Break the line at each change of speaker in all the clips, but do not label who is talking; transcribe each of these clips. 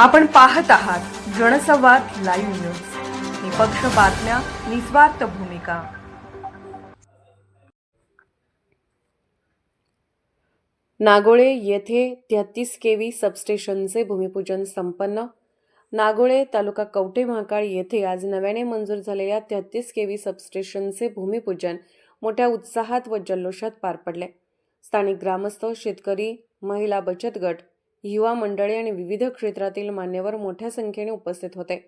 आपण पाहत आहात जनसंवाद लाईव्ह न्यूज। निपक्ष बातम्या, निस्वार्थ भूमिका।
नागोळे येथे 33 केव्ही सबस्टेशनचे भूमिपूजन संपन्न। नागोळे तालुका कवठे महांकाळ येथे आज नव्याने मंजूर झालेल्या 33 केव्ही सबस्टेशनचे भूमिपूजन मोठ्या उत्साहात व जल्लोषात पार पडले। स्थानिक ग्रामस्थ, शेतकरी, महिला बचत गट, युवा मंडळे आणि विविध क्षेत्रातील मान्यवर मोठ्या संख्येने उपस्थित होते।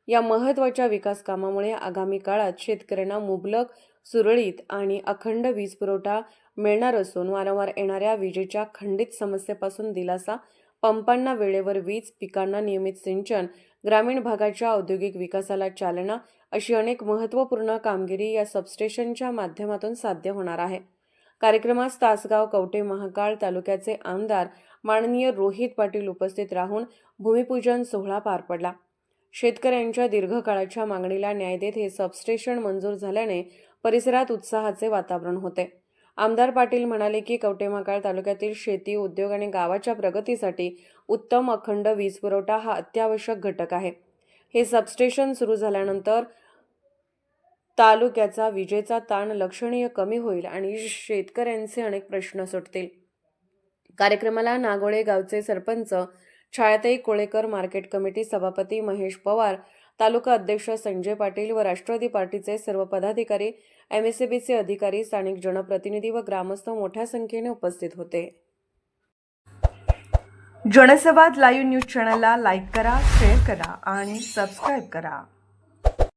या महत्त्वाच्या विकास कामामुळे आगामी काळात शेतकऱ्यांना मुबलक, सुरळीत आणि अखंड वीज पुरवठा मिळणार असून वारंवार येणाऱ्या विजेच्या खंडित समस्येपासून दिलासा, पंपांना वेळेवर वीज, पिकांना नियमित सिंचन, ग्रामीण भागाच्या औद्योगिक विकासाला चालना अशी अनेक महत्त्वपूर्ण कामगिरी या सबस्टेशनच्या माध्यमातून साध्य होणार आहे। कार्यक्रमास तासगाव कवठे महांकाळ तालुक्याचे आमदार माननीय रोहित पाटील उपस्थित राहून भूमिपूजन सोहळा पार पडला। शेतकऱ्यांच्या दीर्घकाळाच्या मागणीला न्याय देत हे सबस्टेशन मंजूर झाल्याने परिसरात उत्साहाचे वातावरण होते। आमदार पाटील म्हणाले की कवठे महांकाळ तालुक्यातील शेती, उद्योग आणि गावाच्या प्रगतीसाठी उत्तम अखंड वीज पुरवठा हा अत्यावश्यक घटक आहे। हे सबस्टेशन सुरू झाल्यानंतर तालुक्याचा विजेचा ताण लक्षणीय कमी होईल आणि शेतकऱ्यांचे अनेक प्रश्न सुटतील। कार्यक्रमाला नागोळे गावचे सरपंच छायाताई कोळेकर, मार्केट कमिटी सभापती महेश पवार, तालुका अध्यक्ष संजय पाटील व राष्ट्रवादी पार्टीचे सर्व पदाधिकारी, एमएसएबीचे अधिकारी, स्थानिक जनप्रतिनिधी व ग्रामस्थ मोठ्या संख्येने उपस्थित होते।
जनसंवाद लाईव्ह न्यूज चॅनलला लाईक करा, शेअर करा आणि सबस्क्राईब करा।